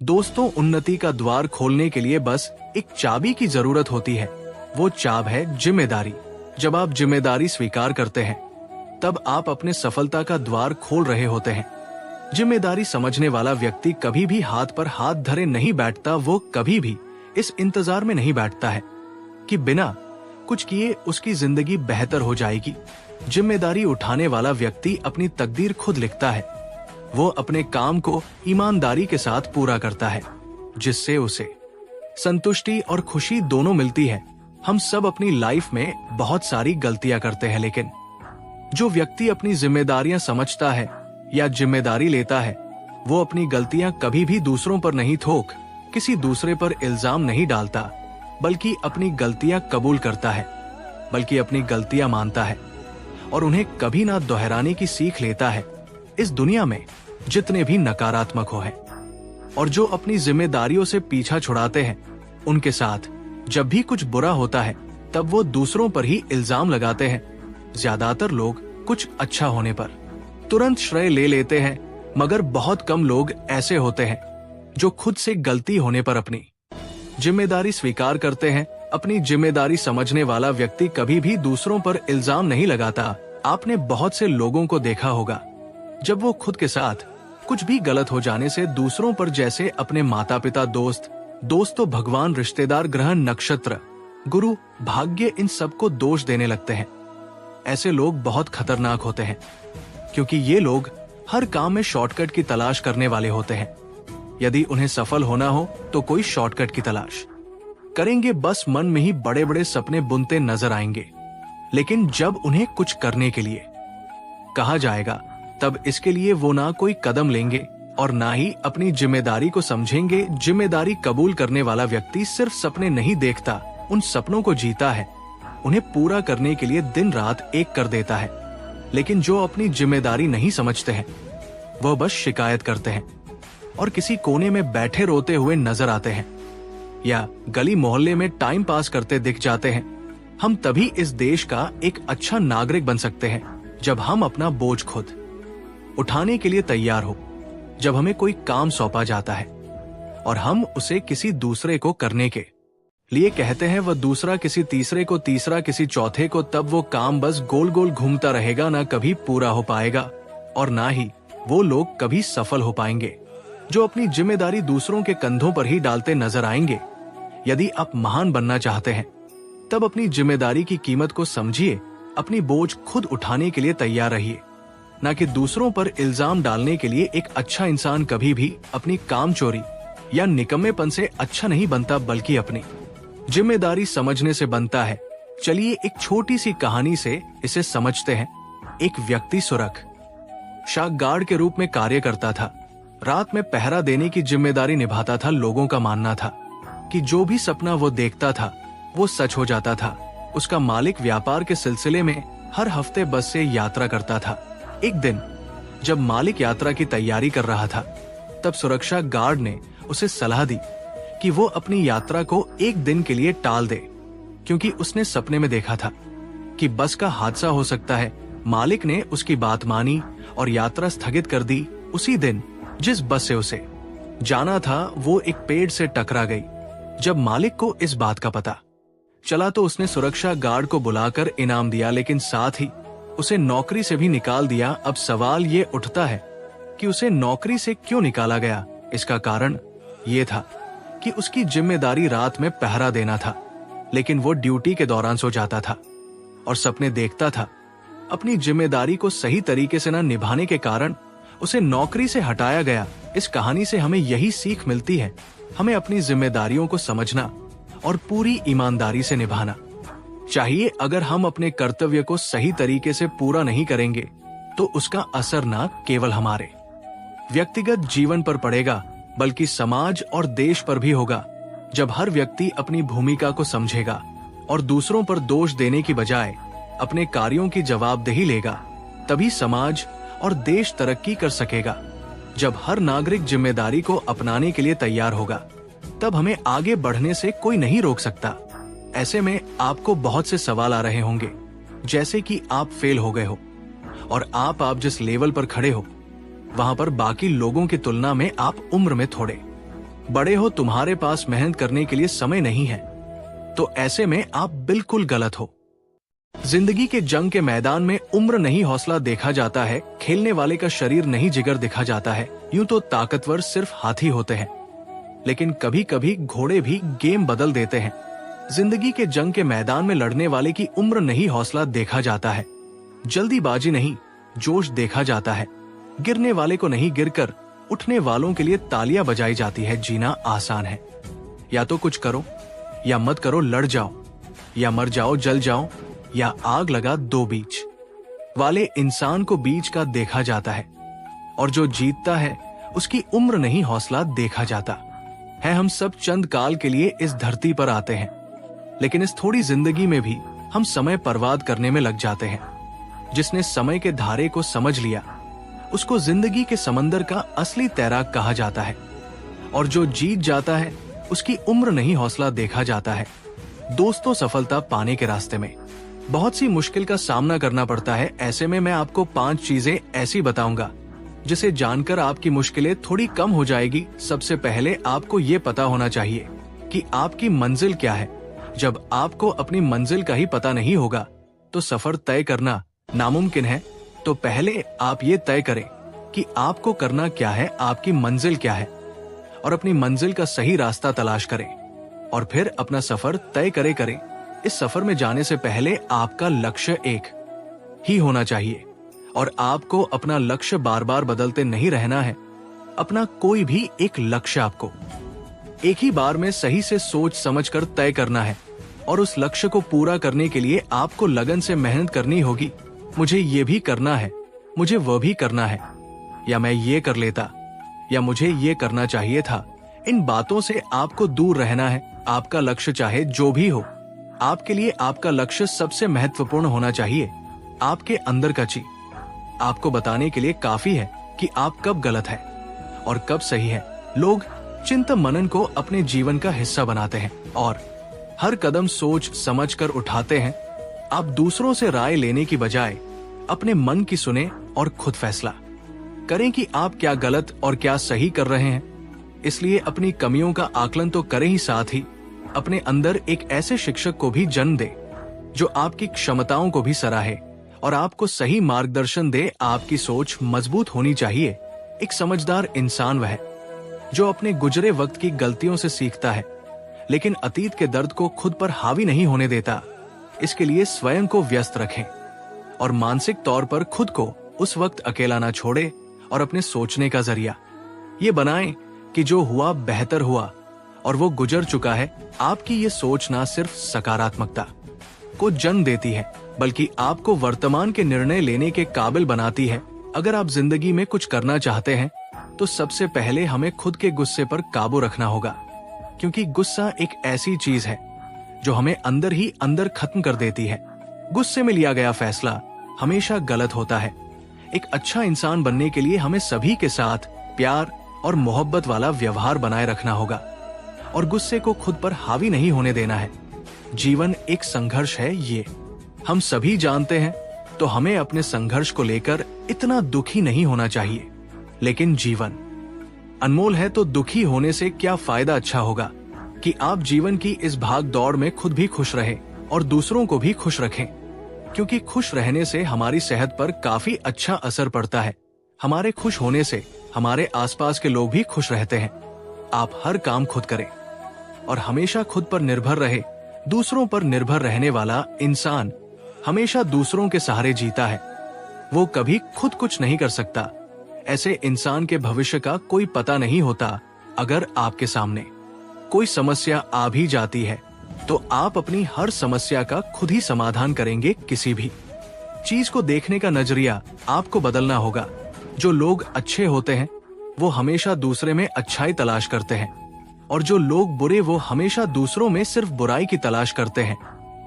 दोस्तों, उन्नति का द्वार खोलने के लिए बस एक चाबी की जरूरत होती है। वो चाब है जिम्मेदारी। जब आप जिम्मेदारी स्वीकार करते हैं, तब आप अपने सफलता का द्वार खोल रहे होते हैं। जिम्मेदारी समझने वाला व्यक्ति कभी भी हाथ पर हाथ धरे नहीं बैठता। वो कभी भी इस इंतजार में नहीं बैठता है कि बिना कुछ किए उसकी जिंदगी बेहतर हो जाएगी। जिम्मेदारी उठाने वाला व्यक्ति अपनी तकदीर खुद लिखता है। वो अपने काम को ईमानदारी के साथ पूरा करता है, जिससे उसे संतुष्टि और खुशी दोनों मिलती है। हम सब अपनी लाइफ में बहुत सारी गलतियां करते हैं, लेकिन जो व्यक्ति अपनी जिम्मेदारियां समझता है या जिम्मेदारी लेता है, वो अपनी गलतियां कभी भी दूसरों पर नहीं थोक, किसी दूसरे पर इल्जाम नहीं डालता, बल्कि अपनी गलतियां कबूल करता है, बल्कि अपनी गलतियां मानता है और उन्हें कभी ना दोहराने की सीख लेता है। इस दुनिया में जितने भी नकारात्मक हो हैं और जो अपनी जिम्मेदारियों से पीछा छुड़ाते हैं, उनके साथ जब भी कुछ बुरा होता है तब वो दूसरों पर ही इल्जाम लगाते हैं। ज्यादातर लोग कुछ अच्छा होने पर तुरंत श्रेय ले लेते हैं, मगर बहुत कम लोग ऐसे होते हैं जो खुद से गलती होने पर अपनी जिम्मेदारी स्वीकार करते हैं। अपनी जिम्मेदारी समझने वाला व्यक्ति कभी भी दूसरों पर इल्जाम नहीं लगाता। आपने बहुत से लोगों को देखा होगा, जब वो खुद के साथ कुछ भी गलत हो जाने से दूसरों पर, जैसे अपने माता पिता, दोस्त तो भगवान, रिश्तेदार, ग्रह, नक्षत्र, गुरु, भाग्य, इन सबको दोष देने लगते हैं। ऐसे लोग बहुत खतरनाक होते हैं, क्योंकि ये लोग हर काम में शॉर्टकट की तलाश करने वाले होते हैं। यदि उन्हें सफल होना हो तो कोई शॉर्टकट की तलाश करेंगे, बस मन में ही बड़े बड़े सपने बुनते नजर आएंगे। लेकिन जब उन्हें कुछ करने के लिए कहा जाएगा, तब इसके लिए वो ना कोई कदम लेंगे और ना ही अपनी जिम्मेदारी को समझेंगे। जिम्मेदारी कबूल करने वाला व्यक्ति सिर्फ सपने नहीं देखता, उन सपनों को जीता है। उन्हें पूरा करने के लिए दिन रात एक कर देता है। लेकिन जो अपनी जिम्मेदारी नहीं समझते हैं, वह बस शिकायत करते हैं और किसी कोने में बैठे रोते हुए नजर आते हैं या गली मोहल्ले में टाइम पास करते दिख जाते हैं। हम तभी इस देश का एक अच्छा नागरिक बन सकते हैं जब हम अपना बोझ खुद उठाने के लिए तैयार हो। जब हमें कोई काम सौंपा जाता है और हम उसे किसी दूसरे को करने के लिए कहते हैं, वह दूसरा किसी तीसरे को, तीसरा किसी चौथे को, तब वो काम बस गोल गोल घूमता रहेगा, ना कभी पूरा हो पाएगा और ना ही वो लोग कभी सफल हो पाएंगे जो अपनी जिम्मेदारी दूसरों के कंधों पर ही डालते नजर आएंगे। यदि आप महान बनना चाहते हैं, तब अपनी जिम्मेदारी की कीमत को समझिए। अपनी बोझ खुद उठाने के लिए तैयार रहिए, ना कि दूसरों पर इल्जाम डालने के लिए। एक अच्छा इंसान कभी भी अपनी कामचोरी या निकम्मेपन से अच्छा नहीं बनता, बल्कि अपनी जिम्मेदारी समझने से बनता है। चलिए एक छोटी सी कहानी से इसे समझते हैं। एक व्यक्ति सुरक्षा गार्ड के रूप में कार्य करता था। रात में पहरा देने की जिम्मेदारी निभाता था। लोगों का मानना था कि जो भी सपना वो देखता था वो सच हो जाता था। उसका मालिक व्यापार के सिलसिले में हर हफ्ते बस से यात्रा करता था। एक दिन जब मालिक यात्रा की तैयारी कर रहा था, तब सुरक्षा गार्ड ने उसे सलाह दी कि वो अपनी यात्रा को एक दिन के लिए टाल दे, क्योंकि उसने सपने में देखा था कि बस का हादसा हो सकता है। मालिक ने उसकी बात मानी और यात्रा स्थगित कर दी। उसी दिन जिस बस से उसे जाना था, वो एक पेड़ से टकरा गई। जब मालिक को इस बात का पता चला तो उसने सुरक्षा गार्ड को बुलाकर इनाम दिया, लेकिन साथ ही उसे नौकरी से भी निकाल दिया। अब सवाल ये उठता है कि उसे नौकरी से क्यों निकाला गया। इसका कारण ये था कि उसकी जिम्मेदारी रात में पहरा देना था, लेकिन वो ड्यूटी के दौरान सो जाता था और सपने देखता था। अपनी जिम्मेदारी को सही तरीके से न निभाने के कारण उसे नौकरी से हटाया गया। इस कहानी से हमें यही सीख मिलती है, हमें अपनी जिम्मेदारियों को समझना और पूरी ईमानदारी से निभाना चाहिए। अगर हम अपने कर्तव्य को सही तरीके से पूरा नहीं करेंगे, तो उसका असर न केवल हमारे व्यक्तिगत जीवन पर पड़ेगा, बल्कि समाज और देश पर भी होगा। जब हर व्यक्ति अपनी भूमिका को समझेगा और दूसरों पर दोष देने की बजाय अपने कार्यों की जवाबदेही लेगा, तभी समाज और देश तरक्की कर सकेगा। जब हर नागरिक जिम्मेदारी को अपनाने के लिए तैयार होगा, तब हमें आगे बढ़ने से कोई नहीं रोक सकता। ऐसे में आपको बहुत से सवाल आ रहे होंगे, जैसे कि आप फेल हो गए हो और आप जिस लेवल पर खड़े हो, वहां पर बाकी लोगों की तुलना में आप उम्र में थोड़े बड़े हो, तुम्हारे पास मेहनत करने के लिए समय नहीं है, तो ऐसे में आप बिल्कुल गलत हो। जिंदगी के जंग के मैदान में उम्र नहीं हौसला देखा जाता है, खेलने वाले का शरीर नहीं जिगर देखा जाता है। यूं तो ताकतवर सिर्फ हाथी होते हैं, लेकिन कभी कभी घोड़े भी गेम बदल देते हैं। जिंदगी के जंग के मैदान में लड़ने वाले की उम्र नहीं हौसला देखा जाता है, जल्दीबाजी नहीं जोश देखा जाता है। गिरने वाले को नहीं, गिरकर उठने वालों के लिए तालियां बजाई जाती है। जीना आसान है, या तो कुछ करो या मत करो, लड़ जाओ या मर जाओ, जल जाओ या आग लगा दो। बीच वाले इंसान को बीच का देखा जाता है, और जो जीतता है उसकी उम्र नहीं हौसला देखा जाता है। हम सब चंद काल के लिए इस धरती पर आते हैं, लेकिन इस थोड़ी जिंदगी में भी हम समय बर्बाद करने में लग जाते हैं। जिसने समय के धारे को समझ लिया, उसको जिंदगी के समंदर का असली तैराक कहा जाता है, और जो जीत जाता है उसकी उम्र नहीं हौसला देखा जाता है। दोस्तों, सफलता पाने के रास्ते में बहुत सी मुश्किल का सामना करना पड़ता है। ऐसे में मैं आपको 5 चीजें ऐसी बताऊंगा जिसे जानकर आपकी मुश्किलें थोड़ी कम हो जाएगी। सबसे पहले आपको ये पता होना चाहिए कि आपकी मंजिल क्या है। जब आपको अपनी मंजिल का ही पता नहीं होगा तो सफर तय करना नामुमकिन है। तो पहले आप ये तय करें कि आपको करना क्या है, आपकी मंजिल क्या है, और अपनी मंजिल का सही रास्ता तलाश करें, और फिर अपना सफर तय करें। इस सफर में जाने से पहले आपका लक्ष्य एक ही होना चाहिए, और आपको अपना लक्ष्य बार बार बदलते नहीं रहना है। अपना कोई भी एक लक्ष्य आपको एक ही बार में सही से सोच समझकर तय करना है, और उस लक्ष्य को पूरा करने के लिए आपको लगन से मेहनत करनी होगी। मुझे ये भी करना है, मुझे वह भी करना है, या मैं ये कर लेता, या मुझे ये करना चाहिए था। इन बातों से आपको दूर रहना है। आपका लक्ष्य चाहे जो भी हो, आपके लिए आपका लक्ष्य सबसे महत्वपूर्ण होना चाहिए। आपके अंदर का ची आपको बताने के लिए काफी है कि आप कब गलत है और कब सही है। लोग चिंतन मनन को अपने जीवन का हिस्सा बनाते हैं और हर कदम सोच समझकर उठाते हैं। आप दूसरों से राय लेने की बजाय अपने मन की सुने और खुद फैसला करें कि आप क्या गलत और क्या सही कर रहे हैं। इसलिए अपनी कमियों का आकलन तो करें ही, साथ ही अपने अंदर एक ऐसे शिक्षक को भी जन्म दे जो आपकी क्षमताओं को भी सराहे और आपको सही मार्गदर्शन दे। आपकी सोच मजबूत होनी चाहिए। एक समझदार इंसान वह है जो अपने गुजरे वक्त की गलतियों से सीखता है, लेकिन अतीत के दर्द को खुद पर हावी नहीं होने देता। इसके लिए स्वयं को व्यस्त रखें और मानसिक तौर पर खुद को उस वक्त अकेला ना छोड़े, और अपने सोचने का जरिया ये बनाएं कि जो हुआ बेहतर हुआ और वो गुजर चुका है। आपकी ये सोच ना सिर्फ सकारात्मकता को जन्म देती है, बल्कि आपको वर्तमान के निर्णय लेने के काबिल बनाती है। अगर आप जिंदगी में कुछ करना चाहते हैं तो सबसे पहले हमें खुद के गुस्से पर काबू रखना होगा, क्योंकि गुस्सा एक ऐसी चीज है जो हमें अंदर ही अंदर खत्म कर देती है। गुस्से में लिया गया फैसला हमेशा गलत होता है। एक अच्छा इंसान बनने के लिए हमें सभी के साथ प्यार और मोहब्बत वाला व्यवहार बनाए रखना होगा और गुस्से को खुद पर हावी नहीं होने देना है। जीवन एक संघर्ष है, ये हम सभी जानते हैं, तो हमें अपने संघर्ष को लेकर इतना दुखी नहीं होना चाहिए। लेकिन जीवन अनमोल है, तो दुखी होने से क्या फायदा। अच्छा होगा कि आप जीवन की इस भाग दौड़ में खुद भी खुश रहें और दूसरों को भी खुश रखें, क्योंकि खुश रहने से हमारी सेहत पर काफी अच्छा असर पड़ता है। हमारे खुश होने से हमारे आसपास के लोग भी खुश रहते हैं। आप हर काम खुद करें और हमेशा खुद पर निर्भर रहे। दूसरों पर निर्भर रहने वाला इंसान हमेशा दूसरों के सहारे जीता है, वो कभी खुद कुछ नहीं कर सकता। ऐसे इंसान के भविष्य का कोई पता नहीं होता। अगर आपके सामने कोई समस्या आ भी जाती है तो आप अपनी हर समस्या का खुद ही समाधान करेंगे। किसी भी चीज को देखने का नजरिया आपको बदलना होगा। जो लोग अच्छे होते हैं वो हमेशा दूसरे में अच्छाई तलाश करते हैं, और जो लोग बुरे वो हमेशा दूसरों में सिर्फ बुराई की तलाश करते हैं।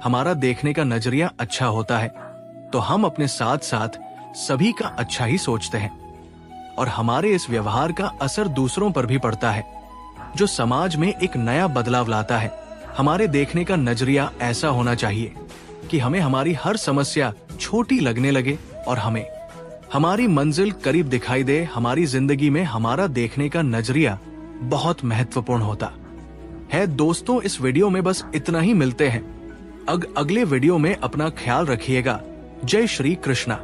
हमारा देखने का नजरिया अच्छा होता है तो हम अपने साथ साथ सभी का अच्छा ही सोचते हैं, और हमारे इस व्यवहार का असर दूसरों पर भी पड़ता है, जो समाज में एक नया बदलाव लाता है। हमारे देखने का नजरिया ऐसा होना चाहिए कि हमें हमारी हर समस्या छोटी लगने लगे और हमें हमारी मंजिल करीब दिखाई दे। हमारी जिंदगी में हमारा देखने का नजरिया बहुत महत्वपूर्ण होता है। दोस्तों, इस वीडियो में बस इतना ही। मिलते हैं अगले वीडियो में। अपना ख्याल रखिएगा। जय श्री कृष्णा।